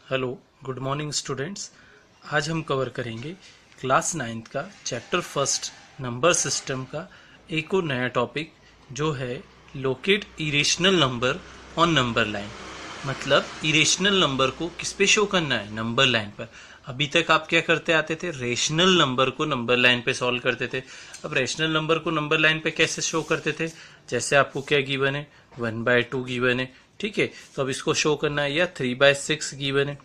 Hello, good morning students. आज हम cover करेंगे क्लास 9th का चैप्टर फर्स्ट नंबर सिस्टम का एक और नया टॉपिक जो है locate irrational number on number line. मतलब इरेशनल नंबर को किस पे शो करना है? नंबर लाइन पर। अभी तक आप क्या करते आते थे? रेशनल नंबर को नंबर लाइन पे सॉल्व करते थे। अब रेशनल नंबर को नंबर लाइन पे कैसे शो करते थे? जैसे आपको क्या गिवन है, 1/2 गिवन है, ठीक है। तो अब इसको शो करना है, या 3/6 गिवन है,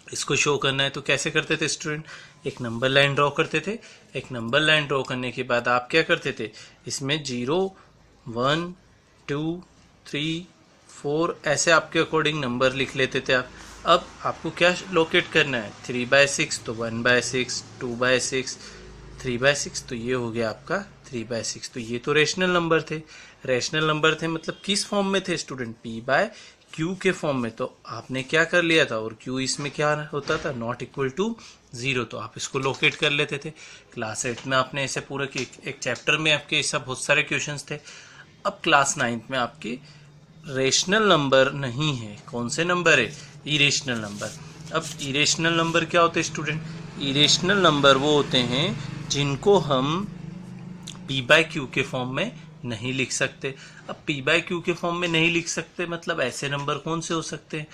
इसको शो करना है। तो कैसे करते थे स्टूडेंट? एक नंबर लाइन ड्रॉ करते थे। एक नंबर लाइन ड्रॉ करने के बाद आप क्या करते थे? इसमें 0, 1, 2, 3, 4 ऐसे आपके अकॉर्डिंग नंबर लिख लेते थे आप। अब आपको क्या लोकेट करना है? 3/6 तो 1/6, 2/6, 3/6 तो ये हो गया आपका 3/6। तो ये तो रेशनल नंबर थे। रेशनल नंबर थे मतलब किस फॉर्म में थे स्टूडेंट? p/q के फॉर्म में। तो आपने क्या कर लिया था, और q इसमें क्या होता था? Not equal to 0। तो आप इसको लोकेट कर लेते थे। क्लास 8 में आपने ऐसे पूरा एक चैप्टर में आपके ऐसा बहुत सारे क्वेश्चंस थे। अब क्लास 9th में आपके रेशनल नंबर नहीं है। कौन से नंबर है? Irrational number. अब इरेशनल नंबर क्या होते हैं स्टूडेंट? इरेशनल नंबर वो होते हैं जिनको हम p/q के फॉर्म में नहीं लिख सकते। अब p/q के फॉर्म में नहीं लिख सकते मतलब ऐसे नंबर कौन से हो सकते हैं?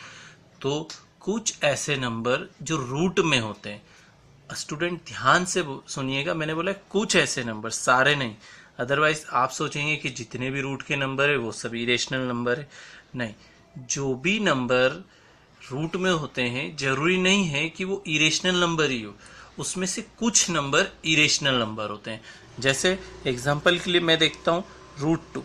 तो कुछ ऐसे नंबर जो रूट में होते हैं। स्टूडेंट ध्यान से सुनिएगा, मैंने बोला कुछ ऐसे नंबर, सारे नहीं। अदरवाइज आप सोचेंगे कि जितने भी रूट के नंबर है वो सभी इरेशनल नंबर है। नहीं, जो भी नंबर रूट में होते हैं जरूरी नहीं है कि वो इरेशनल नंबर ही हो। उसमें से कुछ नंबर इरेशनल नंबर होते हैं। जैसे एग्जांपल के लिए मैं देखता हूँ √2।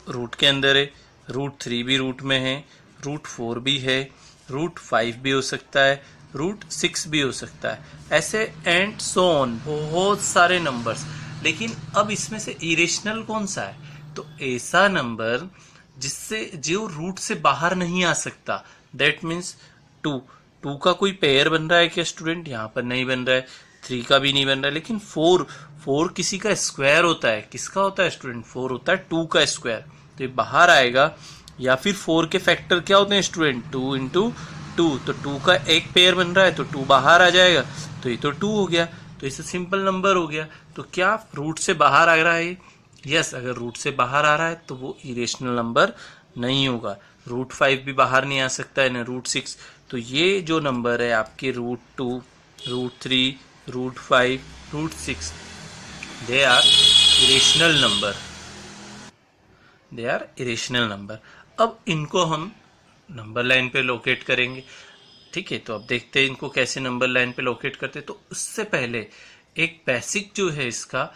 रूट के अंदर है, √3 भी रूट में है, √4 भी है, √5 भी हो सकता है, √6 भी हो सकता है, ऐसे एंड सो ऑन बहुत सारे नंबर्स। लेकिन अब इसमें से इरेशनल कौन सा है? तो ऐसा नंबर जिससे जो रूट से बाहर नहीं आ सकता। दैट मीन्स 2 का कोई पेयर बन रहा है क्या स्टूडेंट? यहाँ पर नहीं बन रहा है। 3 का भी नहीं बन रहा है। लेकिन 4 किसी का स्क्वायर होता है। किसका होता है स्टूडेंट? 4 होता है 2 का स्क्वायर। तो ये बाहर आएगा। या फिर 4 के फैक्टर क्या होते हैं स्टूडेंट? 2 इंटू 2। तो 2 का एक पेयर बन रहा है तो 2 बाहर आ जाएगा। तो ये तो 2 हो गया। तो इसे सिंपल नंबर हो गया। तो क्या रूट से बाहर आ रहा है? यस, अगर रूट से बाहर आ रहा है तो वो इरेशनल नंबर नहीं होगा। √5 भी बाहर नहीं आ सकता है, ना √6। तो ये जो नंबर है आपके √2, √3, √5, √6, they are irrational number. They are irrational number. अब इनको हम नंबर लाइन पे लोकेट करेंगे, ठीक है। तो अब देखते हैं इनको कैसे नंबर लाइन पे लोकेट करते हैं। तो उससे पहले एक बेसिक जो है इसका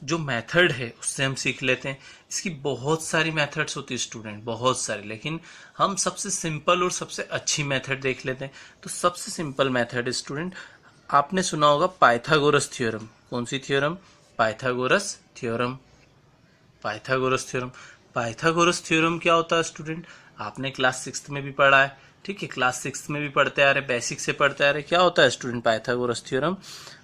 जो मेथड है उससे हम सीख लेते हैं। इसकी बहुत सारी मेथड्स होती है स्टूडेंट, बहुत सारी, लेकिन हम सबसे सिंपल और सबसे अच्छी मेथड देख लेते हैं। तो सबसे सिंपल मेथड है स्टूडेंट, आपने सुना होगा पाइथागोरस थ्योरम। कौन सी theorem? Pythagoras theorem. Pythagoras theorem. Pythagoras theorem क्या होता है स्टूडेंट? आपने क्लास 6 में भी पढ़ा है, ठीक है। क्लास 6 में भी पढ़ते आ रहे, बेसिक से पढ़ते आ रहे। क्या होता है स्टूडेंट पाइथागोरस थ्योरम?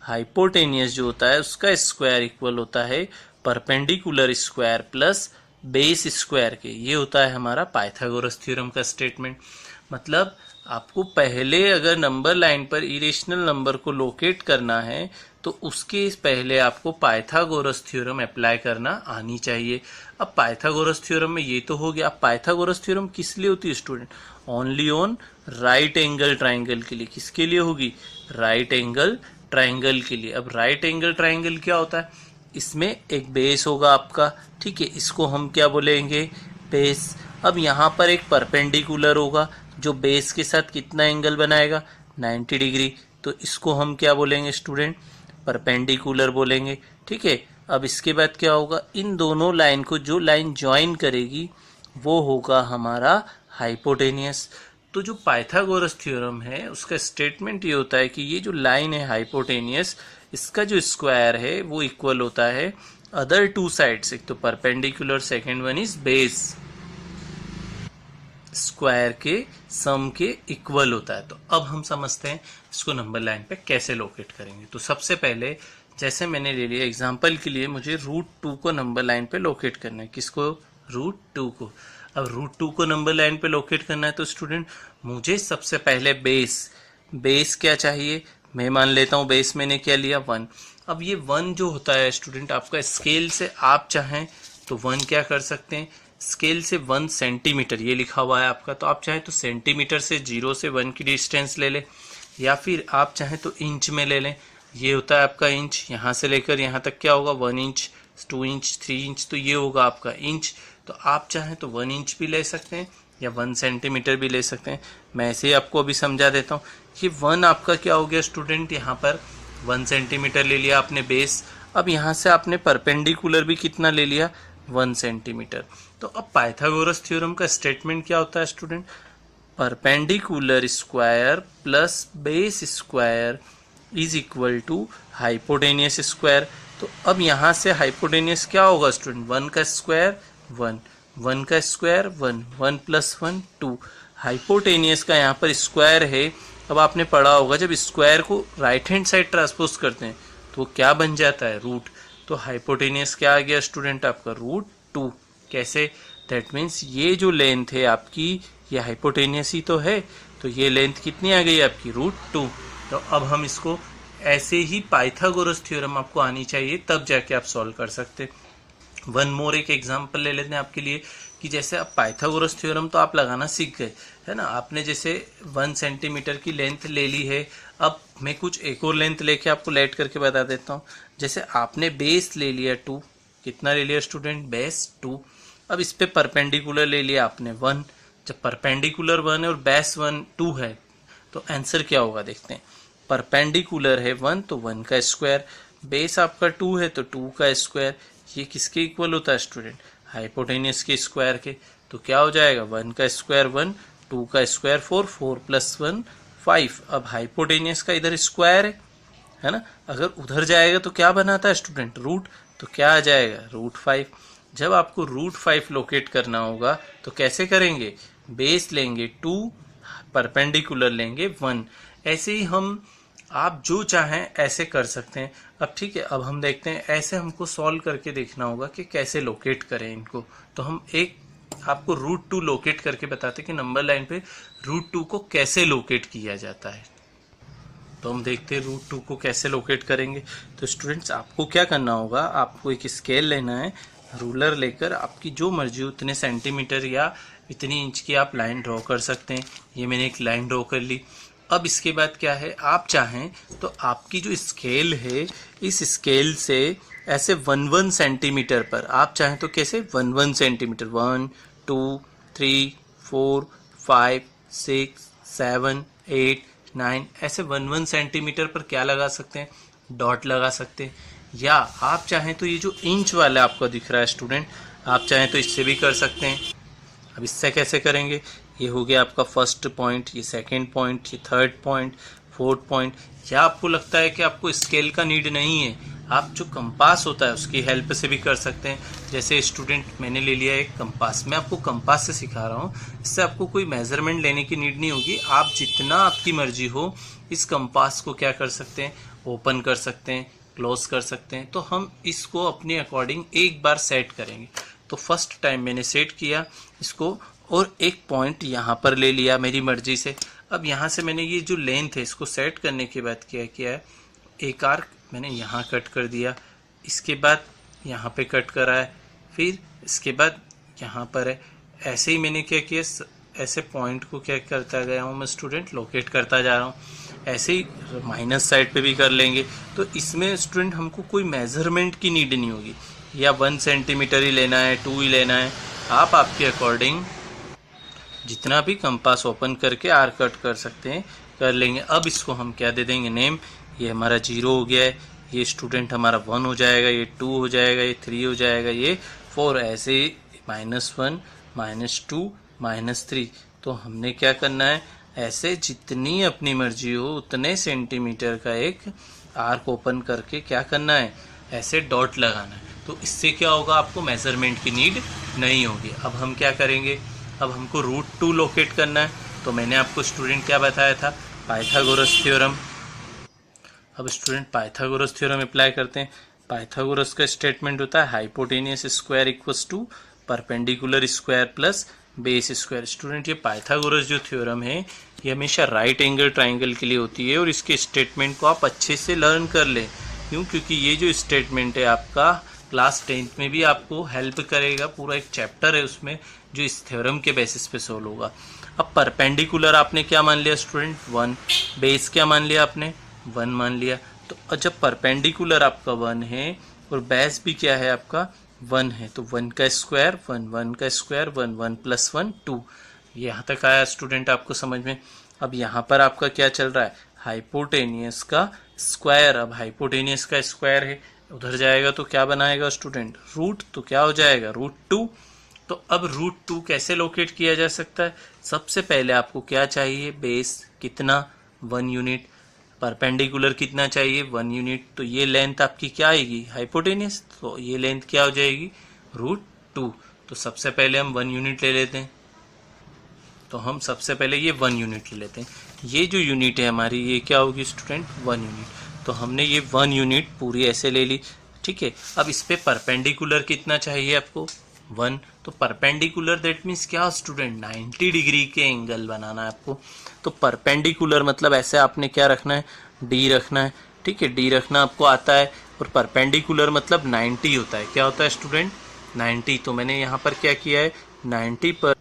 हाइपोटेनियस जो होता है उसका स्क्वायर इक्वल होता है perpendicular square plus base square के। ये होता है हमारा पाइथागोरस थ्योरम का स्टेटमेंट। मतलब आपको पहले अगर नंबर लाइन पर इरेशनल नंबर को लोकेट करना है तो उसके पहले आपको पाइथागोरस थ्योरम अप्लाई करना आनी चाहिए। अब पाइथागोरस थ्योरम में ये तो हो गया। अब पाइथागोरस थ्योरम किस लिए होती है student? Only on right angle triangle के लिए। किसके लिए होगी? राइट एंगल ट्राइंगल के लिए। अब राइट एंगल ट्राइंगल क्या होता है? इसमें एक बेस होगा आपका, ठीक है। इसको हम क्या बोलेंगे? बेस। अब यहाँ पर एक परपेंडिकुलर होगा जो बेस के साथ कितना एंगल बनाएगा? 90 डिग्री। तो इसको हम क्या बोलेंगे स्टूडेंट? परपेंडिकुलर बोलेंगे, ठीक है। अब इसके बाद क्या होगा? इन दोनों लाइन को जो लाइन ज्वाइन करेगी वो होगा हमारा हाइपोटेनियस। तो जो पाइथागोरस थ्योरम है उसका स्टेटमेंट ये होता है कि ये जो लाइन है हाइपोटेनियस, इसका जो स्क्वायर है वो इक्वल होता है अदर 2 साइड्स। एक तो perpendicular, second one is base, square के सम के इक्वल होता है। तो अब हम समझते हैं इसको नंबर लाइन पे कैसे लोकेट करेंगे। तो सबसे पहले जैसे मैंने ले लिया एग्जांपल के लिए, मुझे √2 को नंबर लाइन पे लोकेट करना है। किसको? √2 को। अब √2 को नंबर लाइन पे लोकेट करना है तो स्टूडेंट मुझे सबसे पहले बेस क्या चाहिए, मैं मान लेता हूँ बेस मैंने क्या लिया 1। अब ये 1 जो होता है स्टूडेंट आपका स्केल से आप चाहें तो 1 क्या कर सकते हैं, स्केल से 1 सेंटीमीटर ये लिखा हुआ है आपका, तो आप चाहें तो सेंटीमीटर से 0 से 1 की डिस्टेंस ले लें, या फिर आप चाहें तो इंच में ले लें। ये होता है आपका इंच, यहाँ से लेकर यहाँ तक क्या होगा 1 इंच, 2 इंच, 3 इंच, तो ये होगा आपका इंच। तो आप चाहें तो 1 इंच भी ले सकते हैं या 1 सेंटीमीटर भी ले सकते हैं। मैं ऐसे ही आपको अभी समझा देता हूँ कि 1 आपका क्या हो गया स्टूडेंट, यहाँ पर 1 सेंटीमीटर ले लिया आपने बेस। अब यहाँ से आपने परपेंडिकुलर भी कितना ले लिया 1 सेंटीमीटर। तो अब पाइथागोरस थ्योरम का स्टेटमेंट क्या होता है student, perpendicular square plus base square is equal to hypotenuse square. तो अब यहाँ से हाइपोटेनियस क्या होगा स्टूडेंट, 1 का स्क्वायर 1, 1 का स्क्वायर 1, 1 + 1 2, हाइपोटेनियस का यहाँ पर स्क्वायर है। अब आपने पढ़ा होगा जब स्क्वायर को राइट हैंड साइड ट्रांसपोज करते हैं तो वो क्या बन जाता है रूट। तो हाइपोटेनियस क्या आ गया स्टूडेंट आपका √2। कैसे, दैट मीन्स ये जो लेंथ है आपकी ये हाइपोटेनियस ही तो है, तो ये लेंथ कितनी आ गई आपकी √2। तो अब हम इसको ऐसे ही पाइथागोरस थ्योरम आपको आनी चाहिए तब जाके आप सॉल्व कर सकते। वन मोर एक एग्जांपल ले लेते हैं आपके लिए कि जैसे अब पाइथागोरस थ्योरम तो आप लगाना सीख गए है ना, आपने जैसे 1 सेंटीमीटर की लेंथ ले ली है। अब मैं कुछ एक और लेंथ लेके आपको लेट करके बता देता हूँ। जैसे आपने बेस ले लिया 2, कितना ले लिया स्टूडेंट, बेस 2। अब इस पे परपेंडिकुलर ले लिया आपने 1। जब परपेंडिकुलर 1 है और बेस 2 है तो आंसर क्या होगा देखते हैं। परपेंडिकुलर है 1 तो 1 का स्क्वायर, बेस आपका 2 है तो 2 का स्क्वायर। ये किसके इक्वल होता है स्टूडेंट, हाइपोटेनियस के स्क्वायर के। तो क्या हो जाएगा 1 का स्क्वायर 1, 2 का स्क्वायर 4, 4 + 1 5। अब हाइपोटेनियस का इधर स्क्वायर है ना, अगर उधर जाएगा तो क्या बनाता है स्टूडेंट रूट, तो क्या आ जाएगा √5। जब आपको √5 लोकेट करना होगा तो कैसे करेंगे, बेस लेंगे 2, परपेंडिकुलर लेंगे 1। ऐसे ही हम आप जो चाहें ऐसे कर सकते हैं। अब ठीक है, अब हम देखते हैं ऐसे हमको सॉल्व करके देखना होगा कि कैसे लोकेट करें इनको। तो हम एक आपको √2 लोकेट करके बताते हैं कि नंबर लाइन पे √2 को कैसे लोकेट किया जाता है। तो हम देखते हैं √2 को कैसे लोकेट करेंगे। तो स्टूडेंट्स आपको क्या करना होगा, आपको एक स्केल लेना है, रूलर लेकर आपकी जो मर्जी उतने सेंटीमीटर या इतनी इंच की आप लाइन ड्रॉ कर सकते हैं। ये मैंने एक लाइन ड्रॉ कर ली। अब इसके बाद क्या है, आप चाहें तो आपकी जो स्केल है इस स्केल से ऐसे 1-1 सेंटीमीटर पर आप चाहें तो कैसे 1-1 सेंटीमीटर 1 2 3 4 5 6 7 8 9 ऐसे 1-1 सेंटीमीटर पर क्या लगा सकते हैं, डॉट लगा सकते हैं। या आप चाहें तो ये जो इंच वाला आपको दिख रहा है स्टूडेंट, आप चाहें तो इससे भी कर सकते हैं। अब इससे कैसे करेंगे, ये हो गया आपका फर्स्ट पॉइंट, ये सेकंड पॉइंट, ये थर्ड पॉइंट, फोर्थ पॉइंट। या आपको लगता है कि आपको स्केल का नीड नहीं है, आप जो कंपास होता है उसकी हेल्प से भी कर सकते हैं। जैसे स्टूडेंट मैंने ले लिया एक कंपास, मैं आपको कंपास से सिखा रहा हूँ, इससे आपको कोई मेजरमेंट लेने की नीड नहीं होगी। आप जितना आपकी मर्जी हो इस कंपास को क्या कर सकते हैं, ओपन कर सकते हैं, क्लोज कर सकते हैं। तो हम इसको अपने अकॉर्डिंग एक बार सेट करेंगे। तो फर्स्ट टाइम मैंने सेट किया इसको और एक पॉइंट यहाँ पर ले लिया मेरी मर्जी से। अब यहाँ से मैंने ये जो लेंथ है इसको सेट करने के बाद क्या किया है, एक आर्क मैंने यहाँ कट कर दिया, इसके बाद यहाँ पे कट करा है, फिर इसके बाद यहाँ पर है। ऐसे ही मैंने क्या किया, ऐसे पॉइंट को क्या करता गया हूँ मैं स्टूडेंट, लोकेट करता जा रहा हूँ। ऐसे ही माइनस साइड पे भी कर लेंगे। तो इसमें स्टूडेंट हमको कोई मेजरमेंट की नीड नहीं होगी, या 1 सेंटीमीटर ही लेना है 2 ही लेना है, आप आपके अकॉर्डिंग जितना भी कंपास ओपन करके आर कट कर सकते हैं, कर लेंगे। अब इसको हम क्या दे देंगे नेम, ये हमारा 0 हो गया है, ये स्टूडेंट हमारा 1 हो जाएगा, ये 2 हो जाएगा, ये 3 हो जाएगा, ये 4, ऐसे -1 -2 -3। तो हमने क्या करना है, ऐसे जितनी अपनी मर्जी हो उतने सेंटीमीटर का एक आर्क ओपन करके क्या करना है, ऐसे डॉट लगाना है। तो इससे क्या होगा, आपको मेजरमेंट की नीड नहीं होगी। अब हम क्या करेंगे, अब हमको √2 लोकेट करना है। तो मैंने आपको स्टूडेंट क्या बताया था, पाइथागोरस थ्योरम। अब स्टूडेंट पाइथागोरस थ्योरम अप्लाई करते हैं। पाइथागोरस का स्टेटमेंट होता है hypotenuse square equals to perpendicular square plus base square. Student ये पाइथागोरस जो थ्योरम है ये हमेशा राइट एंगल ट्राइंगल के लिए होती है और इसके स्टेटमेंट को आप अच्छे से लर्न कर लें। क्यों? क्योंकि ये जो स्टेटमेंट है आपका क्लास 10th में भी आपको हेल्प करेगा। पूरा एक चैप्टर है उसमें जो इस थ्योरम के बेसिस पे सोल्व होगा। अब परपेंडिकुलर आपने क्या मान लिया स्टूडेंट? 1। बेस क्या मान लिया आपने? 1 मान लिया। तो जब परपेंडिकुलर आपका 1 है और बेस भी क्या है आपका 1 है, तो 1 का स्क्वायर 1, 1 का स्क्वायर 1, 1 + 1 2। यहाँ तक आया स्टूडेंट आपको समझ में? अब यहाँ पर आपका क्या चल रहा है? हाइपोटेनियस का स्क्वायर। अब हाइपोटेनियस का स्क्वायर है, उधर जाएगा तो क्या बनाएगा स्टूडेंट? रूट। तो क्या हो जाएगा? √2। तो अब √2 कैसे लोकेट किया जा सकता है? सबसे पहले आपको क्या चाहिए? बेस कितना? 1 यूनिट। परपेंडिकुलर कितना चाहिए? 1 यूनिट। तो ये लेंथ आपकी क्या आएगी? हाइपोटेनियस। तो ये लेंथ क्या हो जाएगी? √2। तो सबसे पहले हम 1 यूनिट ले लेते हैं। तो हम सबसे पहले ये 1 यूनिट ले लेते हैं। ये जो यूनिट है हमारी ये क्या होगी स्टूडेंट? 1 यूनिट। तो हमने ये 1 यूनिट पूरी ऐसे ले ली, ठीक है। अब इस पे परपेंडिकुलर कितना चाहिए आपको? 1। तो परपेंडिकुलर दैट मीन्स क्या स्टूडेंट? 90 डिग्री के एंगल बनाना है आपको। तो परपेंडिकुलर मतलब ऐसे आपने क्या रखना है? डी रखना है, ठीक है। डी रखना आपको आता है। और परपेंडिकुलर मतलब 90 होता है। क्या होता है स्टूडेंट? 90। तो मैंने यहाँ पर क्या किया है? 90 पर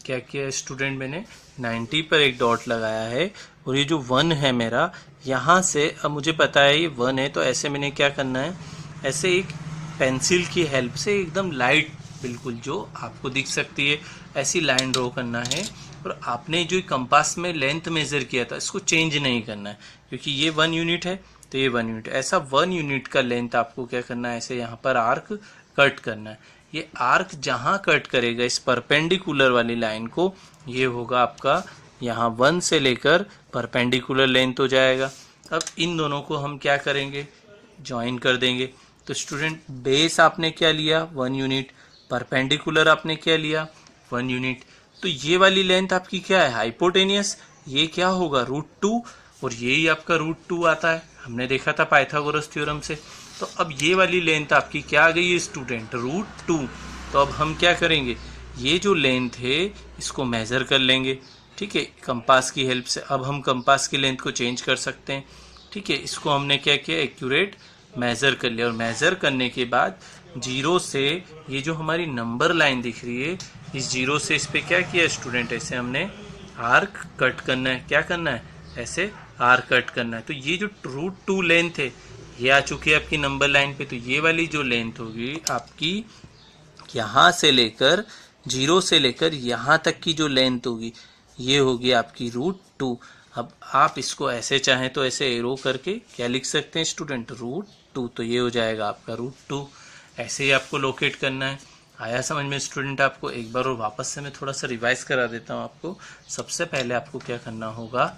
क्या किया है स्टूडेंट? मैंने 90 पर एक डॉट लगाया है। और ये जो 1 है मेरा, यहाँ से अब मुझे पता है ये 1 है, तो ऐसे मैंने क्या करना है? ऐसे एक पेंसिल की हेल्प से एकदम लाइट, बिल्कुल जो आपको दिख सकती है, ऐसी लाइन ड्रॉ करना है। और आपने जो कंपास में लेंथ मेजर किया था इसको चेंज नहीं करना है, क्योंकि ये 1 यूनिट है तो ये 1 यूनिट। ऐसा 1 यूनिट का लेंथ आपको क्या करना है? ऐसे यहाँ पर आर्क कट करना है। ये आर्क जहां कट करेगा इस परपेंडिकुलर वाली लाइन को, ये होगा आपका यहाँ 1 से लेकर परपेंडिकुलर लेंथ हो जाएगा। अब इन दोनों को हम क्या करेंगे? ज्वाइन कर देंगे। तो स्टूडेंट बेस आपने क्या लिया? 1 यूनिट। परपेंडिकुलर आपने क्या लिया? 1 यूनिट। तो ये वाली लेंथ आपकी क्या है? हाइपोटेनियस। ये क्या होगा? √2। और यही आपका √2 आता है, हमने देखा था पाइथागोरस थ्योरम से। तो अब ये वाली लेंथ आपकी क्या आ गई है स्टूडेंट? √2। तो अब हम क्या करेंगे? ये जो लेंथ है इसको मेज़र कर लेंगे, ठीक है, कंपास की हेल्प से। अब हम कंपास की लेंथ को चेंज कर सकते हैं, ठीक है। इसको हमने क्या किया? एक्यूरेट मेज़र कर लिया। और मेज़र करने के बाद 0 से ये जो हमारी नंबर लाइन दिख रही है, इस 0 से इस पर क्या किया स्टूडेंट? ऐसे हमने आर्क कट करना है। क्या करना है? ऐसे आर्क कट करना है। तो ये जो √2 लेंथ है ये आ चुकी है आपकी नंबर लाइन पे। तो ये वाली जो लेंथ होगी आपकी, यहाँ से लेकर 0 से लेकर यहाँ तक की जो लेंथ होगी ये होगी आपकी √2। अब आप इसको ऐसे चाहें तो ऐसे एरो करके क्या लिख सकते हैं स्टूडेंट? √2। तो ये हो जाएगा आपका √2। ऐसे ही आपको लोकेट करना है। आया समझ में स्टूडेंट आपको? एक बार और वापस से मैं थोड़ा सा रिवाइज करा देता हूँ आपको। सबसे पहले आपको क्या करना होगा?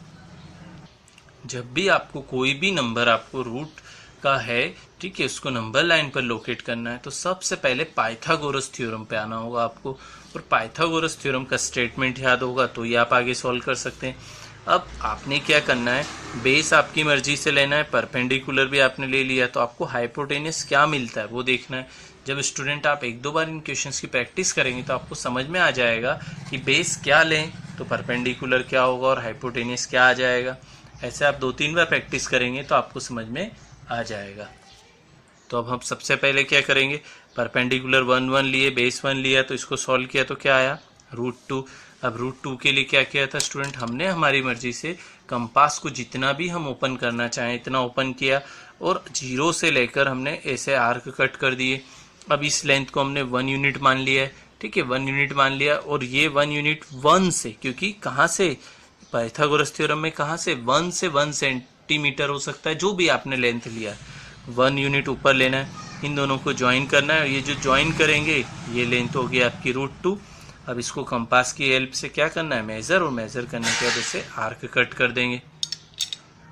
जब भी आपको कोई भी नंबर आपको रूट का है, ठीक है, उसको नंबर लाइन पर लोकेट करना है, तो सबसे पहले पाइथागोरस थ्योरम पे आना होगा आपको। और पाइथागोरस थ्योरम का स्टेटमेंट याद होगा तो ये आप आगे सॉल्व कर सकते हैं। अब आपने क्या करना है? बेस आपकी मर्जी से लेना है, परपेंडिकुलर भी आपने ले लिया, तो आपको हाइपोटेनियस क्या मिलता है वो देखना है। जब स्टूडेंट आप 1-2 बार इन क्वेश्चंस की प्रैक्टिस करेंगे तो आपको समझ में आ जाएगा कि बेस क्या लें तो परपेंडिकुलर क्या होगा और हाइपोटेनियस क्या आ जाएगा। ऐसे आप 2-3 बार प्रैक्टिस करेंगे तो आपको समझ में आ जाएगा। तो अब हम सबसे पहले क्या करेंगे? परपेंडिकुलर 1 लिए, बेस 1 लिया, तो इसको सॉल्व किया तो क्या आया? √2। अब √2 के लिए क्या किया था स्टूडेंट? हमने हमारी मर्जी से कंपास को जितना भी हम ओपन करना चाहें इतना ओपन किया और 0 से लेकर हमने ऐसे आर्क कट कर दिए। अब इस लेंथ को हमने 1 यूनिट मान लिया है, ठीक है, 1 यूनिट मान लिया। और ये 1 यूनिट 1 से, क्योंकि कहाँ से? पाइथागोरस थ्योरम में कहाँ से? 1 से 1 सेंटीमीटर हो सकता है, जो भी आपने लेंथ लिया, 1 यूनिट ऊपर लेना है। इन दोनों को ज्वाइन करना है। ये जो ज्वाइन करेंगे ये लेंथ होगी आपकी √2। अब इसको कंपास की हेल्प से क्या करना है? मेज़र। और मेज़र करने के बाद इसे आर्क कट कर देंगे।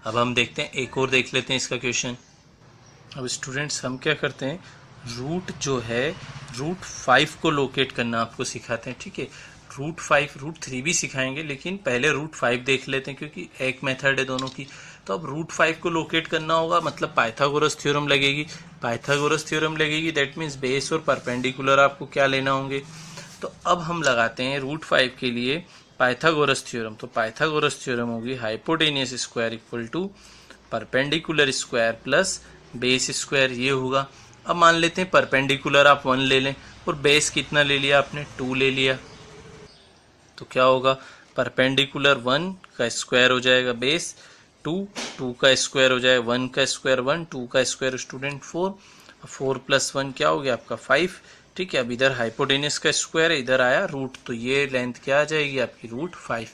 अब हम देखते हैं, एक और देख लेते हैं इसका क्वेश्चन। अब स्टूडेंट्स हम क्या करते हैं? रूट जो है √5 को लोकेट करना आपको सिखाते हैं, ठीक है। √5 √3 भी सिखाएंगे, लेकिन पहले √5 देख लेते हैं क्योंकि एक मेथड है दोनों की। तो अब √5 को लोकेट करना होगा, मतलब पाइथागोरस थ्योरम लगेगी। पाइथागोरस थ्योरम लगेगी दैट मीन्स बेस और परपेंडिकुलर आपको क्या लेना होंगे? तो अब हम लगाते हैं √5 के लिए पाइथागोरस थ्योरम। तो पाइथागोरस थ्योरम होगी hypotenuse square equal to perpendicular square plus base square, ये होगा। अब मान लेते हैं परपेंडिकुलर आप 1 ले लें और बेस कितना ले लिया आपने, 2 ले लिया। तो क्या होगा, परपेंडिकुलर 1 का स्क्वायर हो जाएगा बेस 2, 2 का स्क्वायर हो जाएगा 1 का स्क्वायर 1, 2 का स्क्वायर स्टूडेंट 4, 4 प्लस 1 क्या हो गया आपका 5। ठीक है, अब इधर हाइपोटेनियस का स्क्वायर है, इधर आया रूट, तो ये लेंथ क्या आ जाएगी आपकी √5।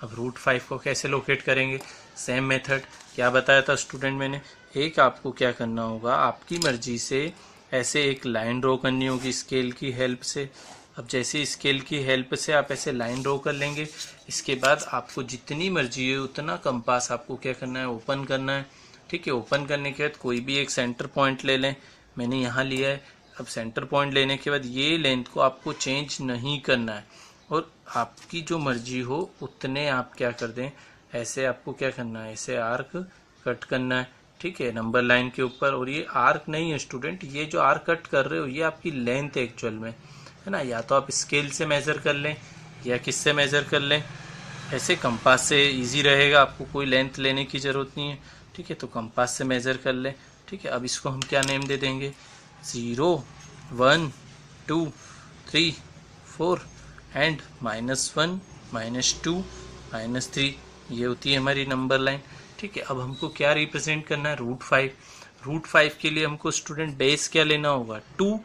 अब √5 को कैसे लोकेट करेंगे, सेम मेथड क्या बताया था स्टूडेंट मैंने, एक आपको क्या करना होगा, आपकी मर्जी से ऐसे एक लाइन ड्रॉ करनी होगी स्केल की हेल्प से। अब जैसे स्केल की हेल्प से आप ऐसे लाइन ड्रॉ कर लेंगे, इसके बाद आपको जितनी मर्जी है उतना कंपास आपको क्या करना है, ओपन करना है। ठीक है, ओपन करने के बाद कोई भी एक सेंटर पॉइंट ले लें, मैंने यहाँ लिया है। अब सेंटर पॉइंट लेने के बाद ये लेंथ को आपको चेंज नहीं करना है और आपकी जो मर्जी हो उतने आप क्या कर दें, ऐसे आपको क्या करना है, ऐसे आर्क कट करना है। ठीक है, नंबर लाइन के ऊपर। और ये आर्क नहीं है स्टूडेंट, ये जो आर्क कट कर रहे हो ये आपकी लेंथ है एक्चुअल में, है ना। या तो आप स्केल से मेज़र कर लें या किससे मेज़र कर लें, ऐसे कंपास से इजी रहेगा, आपको कोई लेंथ लेने की ज़रूरत नहीं है। ठीक है, तो कंपास से मेज़र कर लें। ठीक है, अब इसको हम क्या नेम दे देंगे, 0, 1, 2, 3, 4 एंड -1, -2, -3, ये होती है हमारी नंबर लाइन। ठीक है, अब हमको क्या रिप्रेजेंट करना है, √5। √5 के लिए हमको स्टूडेंट बेस क्या लेना होगा, 2,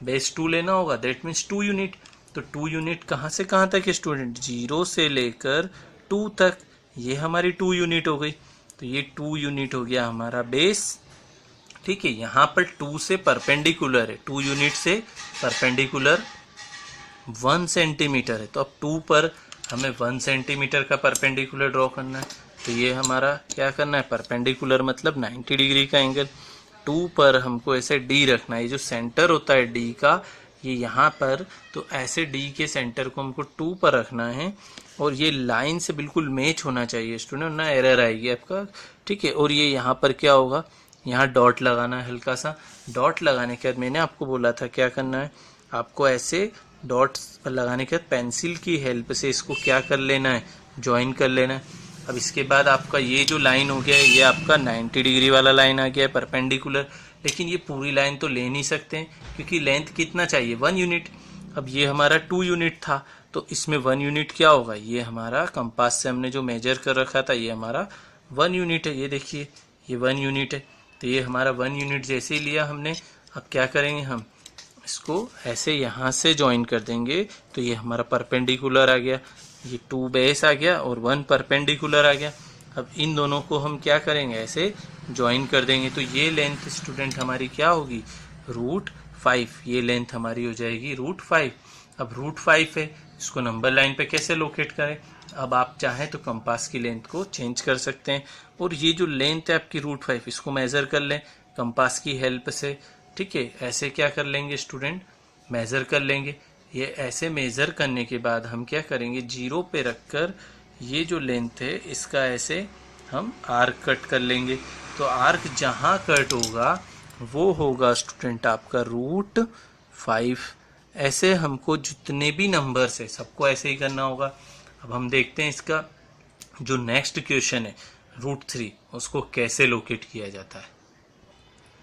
बेस 2 लेना होगा, दैट मीन्स 2 यूनिट। तो 2 यूनिट कहाँ से कहाँ तक है स्टूडेंट, 0 से लेकर 2 तक, ये हमारी 2 यूनिट हो गई। तो ये 2 यूनिट हो गया हमारा बेस। ठीक है, यहाँ पर 2 से परपेंडिकुलर है, 2 यूनिट से परपेंडिकुलर 1 सेंटीमीटर है। तो अब 2 पर हमें 1 सेंटीमीटर का परपेंडिकुलर ड्रॉ करना है। तो ये हमारा क्या करना है, परपेंडिकुलर मतलब 90 डिग्री का एंगल। 2 पर हमको ऐसे डी रखना है, ये जो सेंटर होता है डी का, ये यहाँ पर, तो ऐसे डी के सेंटर को हमको 2 पर रखना है और ये लाइन से बिल्कुल मैच होना चाहिए स्टूडेंट, ना एरर आएगी आपका। ठीक है, और ये यहाँ पर क्या होगा, यहाँ डॉट लगाना है, हल्का सा डॉट लगाने के बाद मैंने आपको बोला था क्या करना है, आपको ऐसे डॉट लगाने के बाद पेंसिल की हेल्प से इसको क्या कर लेना है, ज्वाइन कर लेना है। अब इसके बाद आपका ये जो लाइन हो गया है, ये आपका 90 डिग्री वाला लाइन आ गया है परपेंडिकुलर। लेकिन ये पूरी लाइन तो ले नहीं सकते क्योंकि लेंथ कितना चाहिए, 1 यूनिट। अब ये हमारा 2 यूनिट था, तो इसमें 1 यूनिट क्या होगा, ये हमारा कंपास से हमने जो मेजर कर रखा था ये हमारा 1 यूनिट है। ये देखिए ये 1 यूनिट है, तो ये हमारा 1 यूनिट जैसे ही लिया हमने। अब क्या करेंगे, हम इसको ऐसे यहाँ से ज्वाइन कर देंगे, तो ये हमारा परपेंडिकुलर आ गया, ये 2 बेस आ गया और 1 परपेंडिकुलर आ गया। अब इन दोनों को हम क्या करेंगे, ऐसे ज्वाइन कर देंगे, तो ये लेंथ स्टूडेंट हमारी क्या होगी, √5। ये लेंथ हमारी हो जाएगी √5। अब √5 है, इसको नंबर लाइन पे कैसे लोकेट करें, अब आप चाहें तो कंपास की लेंथ को चेंज कर सकते हैं और ये जो लेंथ है आपकी √5, इसको मेज़र कर लें कंपास की हेल्प से। ठीक है, ऐसे क्या कर लेंगे स्टूडेंट, मेज़र कर लेंगे। ये ऐसे मेज़र करने के बाद हम क्या करेंगे, 0 पे रखकर ये जो लेंथ है इसका ऐसे हम आर्क कट कर लेंगे। तो आर्क जहाँ कट होगा वो होगा स्टूडेंट आपका √5। ऐसे हमको जितने भी नंबर्स है सबको ऐसे ही करना होगा। अब हम देखते हैं इसका जो नेक्स्ट क्वेश्चन है √3, उसको कैसे लोकेट किया जाता है।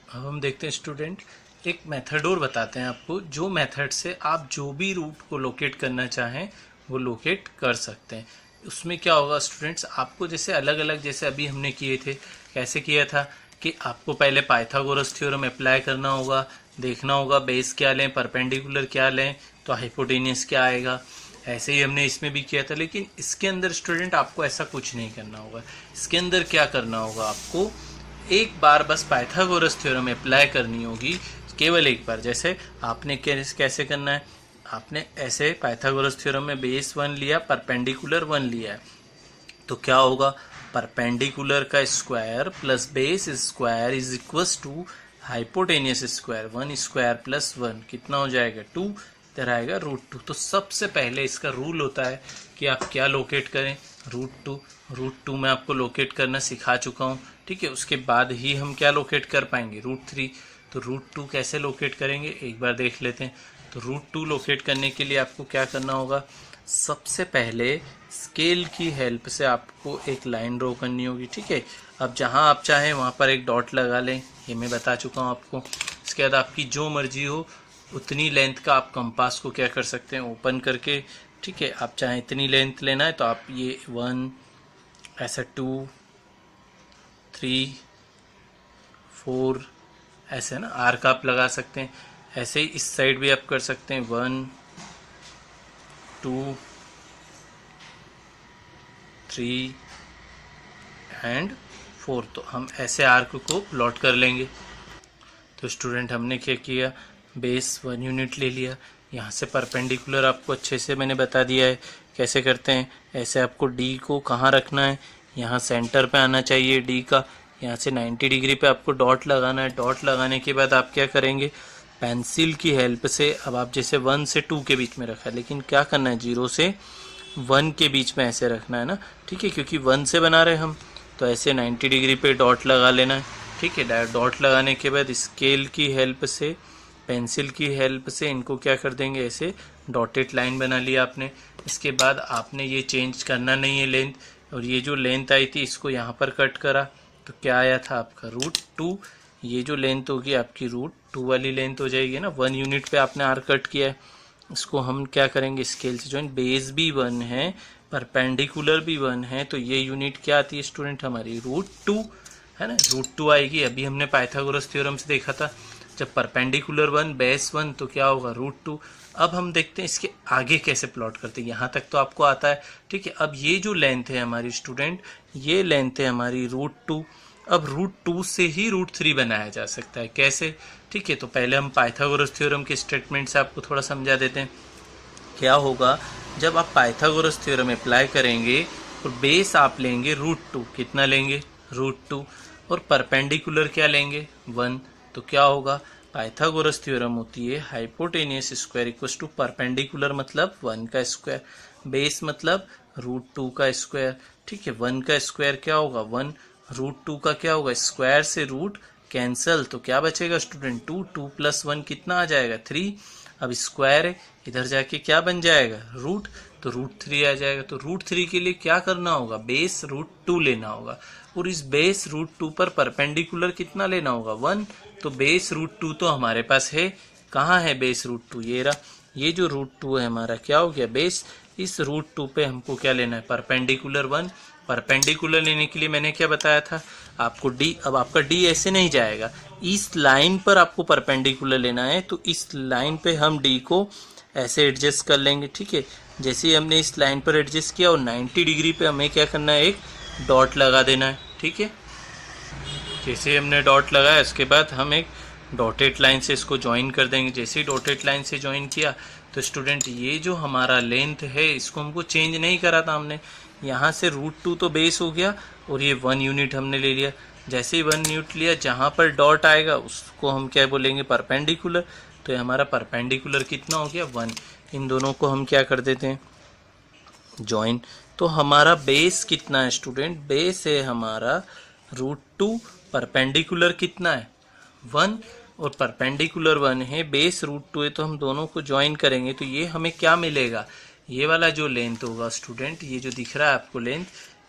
अब हम देखते हैं स्टूडेंट, एक मेथड और बताते हैं आपको, जो मेथड से आप जो भी रूट को लोकेट करना चाहें वो लोकेट कर सकते हैं। उसमें क्या होगा स्टूडेंट्स, आपको जैसे अलग अलग, जैसे अभी हमने किए थे, कैसे किया था कि आपको पहले पाइथागोरस थ्योरम अप्लाई करना होगा, देखना होगा बेस क्या लें, परपेंडिकुलर क्या लें, तो हाइपोटेनियस क्या आएगा। ऐसे ही हमने इसमें भी किया था, लेकिन इसके अंदर स्टूडेंट आपको ऐसा कुछ नहीं करना होगा। इसके अंदर क्या करना होगा, आपको एक बार बस पाइथागोरस थ्योरम अप्लाई करनी होगी, केवल एक बार। जैसे आपने कैसे करना है, आपने ऐसे पाइथागोरस थ्योरम में बेस 1 लिया, परपेंडिकुलर 1 लिया है, तो क्या होगा, परपेंडिकुलर का square plus base square is equals to hypotenuse square, 1 square plus 1 कितना हो जाएगा, 2, इधर आएगा √2। तो सबसे पहले इसका रूल होता है कि आप क्या लोकेट करें, √2। √2 में आपको लोकेट करना सिखा चुका हूँ। ठीक है, उसके बाद ही हम क्या लोकेट कर पाएंगे, √3। तो √2 कैसे लोकेट करेंगे एक बार देख लेते हैं। तो √2 लोकेट करने के लिए आपको क्या करना होगा, सबसे पहले स्केल की हेल्प से आपको एक लाइन ड्रॉ करनी होगी, ठीक है। अब जहां आप चाहें वहां पर एक डॉट लगा लें, ये मैं बता चुका हूं आपको। इसके बाद आपकी जो मर्जी हो उतनी लेंथ का आप कंपास को क्या कर सकते हैं, ओपन करके, ठीक है। आप चाहें इतनी लेंथ लेना है तो आप ये 1 ऐसा 2 3 4 ऐसे ना आर्क आप लगा सकते हैं। ऐसे ही इस साइड भी आप कर सकते हैं 1 2 3 एंड 4। तो हम ऐसे आर्क को प्लॉट कर लेंगे। तो स्टूडेंट हमने क्या किया, बेस 1 यूनिट ले लिया। यहाँ से परपेंडिकुलर आपको अच्छे से मैंने बता दिया है कैसे करते हैं। ऐसे आपको डी को कहाँ रखना है, यहाँ सेंटर पे आना चाहिए डी का। यहाँ से 90 डिग्री पे आपको डॉट लगाना है। डॉट लगाने के बाद आप क्या करेंगे, पेंसिल की हेल्प से, अब आप जैसे 1 से 2 के बीच में रखा है, लेकिन क्या करना है 0 से 1 के बीच में ऐसे रखना है ना, ठीक है, क्योंकि 1 से बना रहे हम। तो ऐसे 90 डिग्री पे डॉट लगा लेना है, ठीक है। डॉट लगाने के बाद स्केल की हेल्प से, पेंसिल की हेल्प से इनको क्या कर देंगे, ऐसे डॉटेड लाइन बना लिया आपने। इसके बाद आपने ये चेंज करना नहीं है लेंथ, और ये जो लेंथ आई थी इसको यहाँ पर कट करा तो क्या आया था आपका √2। ये जो लेंथ होगी आपकी √2 वाली लेंथ हो जाएगी ना। 1 यूनिट पे आपने आर कट किया है, इसको हम क्या करेंगे, स्केल से ज्वाइन। बेस भी 1 है, परपेंडिकुलर भी 1 है, तो ये यूनिट क्या आती है स्टूडेंट हमारी √2 है ना। √2 आएगी। अभी हमने पाइथागोरस थ्योरम से देखा था, जब परपेंडिकुलर 1 बेस 1 तो क्या होगा √2। अब हम देखते हैं इसके आगे कैसे प्लॉट करते हैं। यहाँ तक तो आपको आता है, ठीक है। अब ये जो लेंथ है हमारी स्टूडेंट, ये लेंथ है हमारी √2। अब √2 से ही √3 बनाया जा सकता है, कैसे, ठीक है। तो पहले हम पाइथागोरस थ्योरम के स्टेटमेंट से आपको थोड़ा समझा देते हैं। क्या होगा, जब आप पाइथागोरस थ्योरम अप्लाई करेंगे और बेस आप लेंगे √2, कितना लेंगे √2, और परपेंडिकुलर क्या लेंगे 1, तो क्या होगा, पाइथागोरस थ्योरम होती है hypotenuse square equals to perpendicular मतलब 1 का स्क्वायर, बेस मतलब √2 का स्क्वायर, ठीक है। 1 का स्क्वायर क्या होगा 1, √2 का क्या होगा, स्क्वायर से रूट कैंसल, तो क्या बचेगा स्टूडेंट 2, 2 + 1 कितना आ जाएगा 3। अब स्क्वायर है, इधर जाके क्या बन जाएगा रूट, तो √3 आ जाएगा। तो √3 के लिए क्या करना होगा, बेस √2 लेना होगा, और इस बेस √2 पर परपेंडिकुलर कितना लेना होगा 1। तो बेस √2 तो हमारे पास है, कहाँ है बेस √2, ये रहा। ये जो √2 है हमारा क्या हो गया बेस, इस √2 पे हमको क्या लेना है परपेंडिकुलर 1। परपेंडिकुलर लेने के लिए मैंने क्या बताया था आपको, डी। अब आपका डी ऐसे नहीं जाएगा, इस लाइन पर आपको परपेंडिकुलर लेना है, तो इस लाइन पे हम डी को ऐसे एडजस्ट कर लेंगे, ठीक है। जैसे ही हमने इस लाइन पर एडजस्ट किया और 90 डिग्री पे हमें क्या करना है, एक डॉट लगा देना है, ठीक है। जैसे ही हमने डॉट लगाया इसके बाद हम एक डॉटेड लाइन से इसको ज्वाइन कर देंगे। जैसे ही डॉटेड लाइन से ज्वाइन किया तो स्टूडेंट ये जो हमारा लेंथ है इसको हमको चेंज नहीं करा था हमने, यहाँ से √2 तो बेस हो गया और ये 1 यूनिट हमने ले लिया। जैसे ही 1 यूनिट लिया, जहाँ पर डॉट आएगा उसको हम क्या बोलेंगे परपेंडिकुलर। तो ये हमारा परपेंडिकुलर कितना हो गया 1। इन दोनों को हम क्या कर देते हैं ज्वाइन। तो हमारा बेस कितना है स्टूडेंट, बेस है हमारा √2, परपेंडिकुलर कितना है 1, और परपेंडिकुलर 1 है, बेस √2 है, तो हम दोनों को ज्वाइन करेंगे तो ये हमें क्या मिलेगा, ये वाला जो लेंथ होगा स्टूडेंट, ये जो दिख रहा है आपको लेंथ,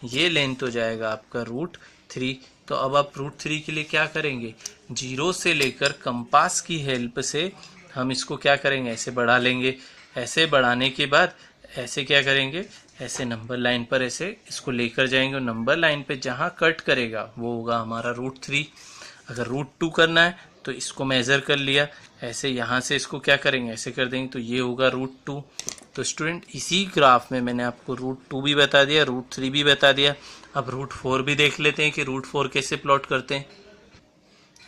ये लेंथ हो जाएगा आपका √3। तो अब आप √3 के लिए क्या करेंगे, 0 से लेकर कंपास की हेल्प से हम इसको क्या करेंगे ऐसे बढ़ा लेंगे। ऐसे बढ़ाने के बाद ऐसे क्या करेंगे, ऐसे नंबर लाइन पर ऐसे इसको लेकर जाएंगे, और नंबर लाइन पे जहाँ कट करेगा वो होगा हमारा √3। अगर √2 करना है तो इसको मेज़र कर लिया, ऐसे यहाँ से इसको क्या करेंगे ऐसे कर देंगे, तो ये होगा √2। तो स्टूडेंट इसी ग्राफ में मैंने आपको √2 भी बता दिया, √3 भी बता दिया। अब √4 भी देख लेते हैं कि √4 कैसे प्लॉट करते हैं।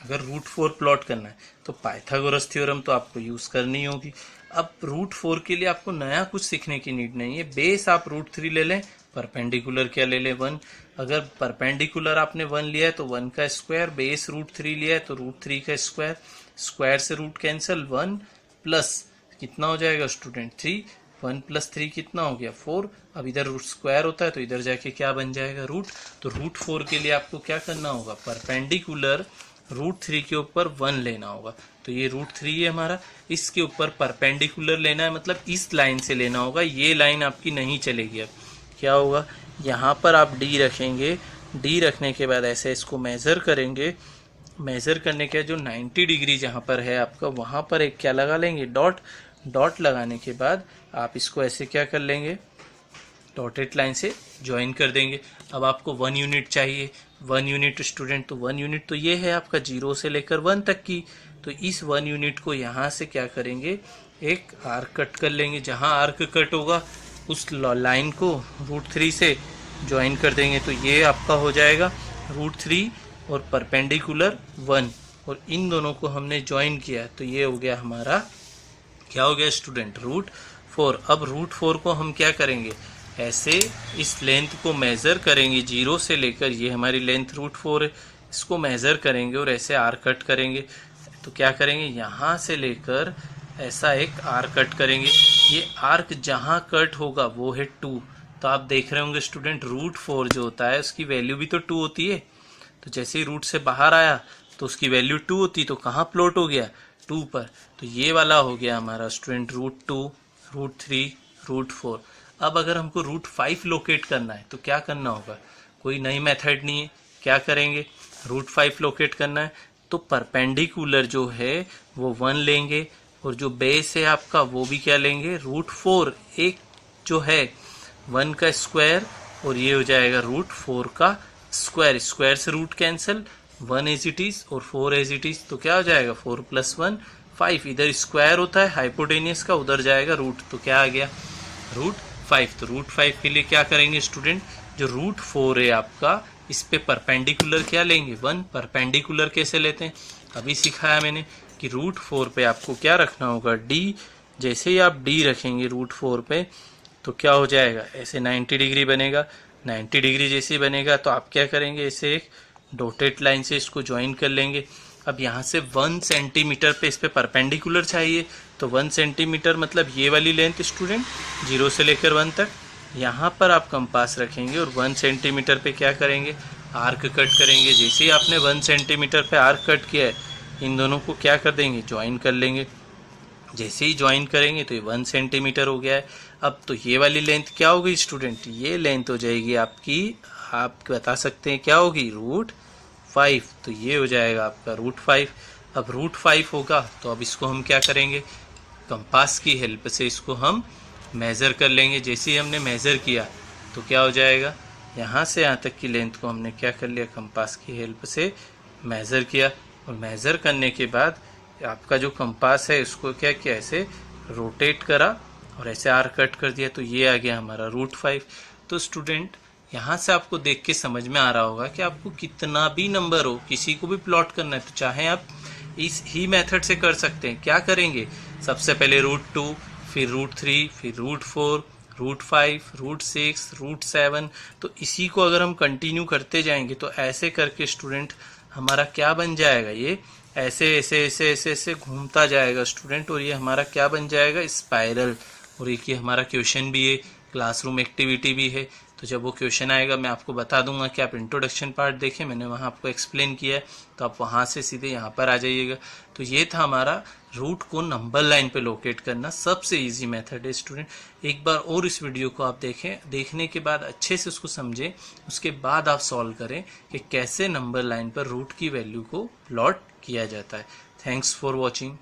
अगर √4 प्लॉट करना है तो पाइथागोरस थ्योरम तो आपको यूज़ करनी होगी। अब √4 के लिए आपको नया कुछ सीखने की नीड नहीं है, बेस आप √3 ले लें, परपेंडिकुलर क्या ले लें 1। अगर परपेंडिकुलर आपने 1 लिया है तो 1 का स्क्वायर, बेस √3 लिया है तो √3 का स्क्वायर, स्क्वायर से रूट कैंसिल, 1 प्लस कितना हो जाएगा स्टूडेंट 3, 1 + 3 कितना हो गया 4। अब इधर रूट स्क्वायर होता है तो इधर जाके क्या बन जाएगा रूट। तो √4 के लिए आपको क्या करना होगा, परपेंडिकुलर √3 के ऊपर 1 लेना होगा। तो ये √3 है हमारा। इसके ऊपर परपेंडिकुलर लेना है, मतलब इस लाइन से लेना होगा, ये लाइन आपकी नहीं चलेगी। अब क्या होगा, यहाँ पर आप डी रखेंगे, डी रखने के बाद ऐसे इसको मेज़र करेंगे। मेज़र करने के जो 90 डिग्री जहाँ पर है आपका, वहाँ पर एक क्या लगा लेंगे, डॉट। डॉट लगाने के बाद आप इसको ऐसे क्या कर लेंगे, डॉटेड लाइन से ज्वाइन कर देंगे। अब आपको 1 यूनिट चाहिए, 1 यूनिट स्टूडेंट, तो 1 यूनिट तो ये है आपका 0 से लेकर 1 तक की। तो इस 1 यूनिट को यहाँ से क्या करेंगे, एक आर्क कट कर लेंगे। जहाँ आर्क कट होगा उस लाइन को √3 से ज्वाइन कर देंगे। तो ये आपका हो जाएगा √3 और परपेंडिकुलर 1, और इन दोनों को हमने ज्वाइन किया, तो ये हो गया हमारा, क्या हो गया स्टूडेंट, √4। अब √4 को हम क्या करेंगे, ऐसे इस लेंथ को मेज़र करेंगे 0 से लेकर, ये हमारी लेंथ √4 है, इसको मेज़र करेंगे और ऐसे आर्क कट करेंगे। तो क्या करेंगे, यहाँ से लेकर ऐसा एक आर्क कट करेंगे। ये आर्क जहाँ कट होगा वो है 2। तो आप देख रहे होंगे स्टूडेंट, √4 जो होता है उसकी वैल्यू भी तो 2 होती है। तो जैसे ही रूट से बाहर आया तो उसकी वैल्यू 2 होती, तो कहाँ प्लॉट हो गया, 2 पर। तो ये वाला हो गया हमारा स्टूडेंट √2, √3, √4। अब अगर हमको √5 लोकेट करना है तो क्या करना होगा, कोई नई मेथड नहीं है, क्या करेंगे, √5 लोकेट करना है तो परपेंडिकुलर जो है वो 1 लेंगे, और जो बेस है आपका वो भी क्या लेंगे, √4। एक जो है 1 का स्क्वायर, और ये हो जाएगा √4 का स्क्वायर। स्क्वायर से root cancel, 1 as it is और 4 एज इट इज, तो क्या हो जाएगा 4 + 1 5। इधर स्क्वायर होता है हाइपोटेनियस का, उधर जाएगा रूट, तो क्या आ गया √5। तो √5 के लिए क्या करेंगे स्टूडेंट, जो √4 है आपका, इस पे परपेंडिकुलर क्या लेंगे, 1। परपेंडिकुलर कैसे लेते हैं, अभी सिखाया मैंने कि √4 पे आपको क्या रखना होगा, डी। जैसे ही आप डी रखेंगे √4 पे तो क्या हो जाएगा, ऐसे 90 डिग्री बनेगा। 90 डिग्री जैसे बनेगा तो आप क्या करेंगे, ऐसे एक डॉटेड लाइन से इसको ज्वाइन कर लेंगे। अब यहाँ से 1 सेंटीमीटर पे इस पे परपेंडिकुलर चाहिए, तो 1 सेंटीमीटर मतलब ये वाली लेंथ स्टूडेंट 0 से लेकर 1 तक। यहाँ पर आप कंपास रखेंगे और 1 सेंटीमीटर पे क्या करेंगे, आर्क कट करेंगे। जैसे ही आपने 1 सेंटीमीटर पे आर्क कट किया है, इन दोनों को क्या कर देंगे, ज्वाइन कर लेंगे। जैसे ही ज्वाइन करेंगे तो ये 1 सेंटीमीटर हो गया है। अब तो ये वाली लेंथ क्या होगी स्टूडेंट, ये लेंथ हो जाएगी आपकी, आप बता सकते हैं क्या होगी, √5। तो ये हो जाएगा आपका √5। अब √5 होगा तो अब इसको हम क्या करेंगे, कंपास की हेल्प से इसको हम मेज़र कर लेंगे। जैसे ही हमने मेज़र किया तो क्या हो जाएगा, यहाँ से यहाँ तक की लेंथ को हमने क्या कर लिया, कंपास की हेल्प से मेज़र किया, और मेज़र करने के बाद आपका जो कंपास है उसको क्या किया, ऐसे रोटेट करा और ऐसे आर कट कर दिया, तो ये आ गया हमारा √5। तो स्टूडेंट यहाँ से आपको देख के समझ में आ रहा होगा कि आपको कितना भी नंबर हो, किसी को भी प्लॉट करना है तो चाहे आप इस ही मेथड से कर सकते हैं। क्या करेंगे, सबसे पहले √2, फिर √3, फिर √4, √5, √6, √7। तो इसी को अगर हम कंटिन्यू करते जाएंगे तो ऐसे करके स्टूडेंट हमारा क्या बन जाएगा, ये ऐसे ऐसे ऐसे ऐसे ऐसे घूमता जाएगा स्टूडेंट, और ये हमारा क्या बन जाएगा, स्पाइरल। और एक ये हमारा क्वेश्चन भी है, क्लासरूम एक्टिविटी भी है। तो जब वो क्वेश्चन आएगा मैं आपको बता दूंगा कि आप इंट्रोडक्शन पार्ट देखें, मैंने वहाँ आपको एक्सप्लेन किया है, तो आप वहाँ से सीधे यहाँ पर आ जाइएगा। तो ये था हमारा रूट को नंबर लाइन पे लोकेट करना, सबसे इजी मेथड है स्टूडेंट। एक बार और इस वीडियो को आप देखें, देखने के बाद अच्छे से उसको समझें, उसके बाद आप सॉल्व करें कि कैसे नंबर लाइन पर रूट की वैल्यू को प्लॉट किया जाता है। Thanks for watching.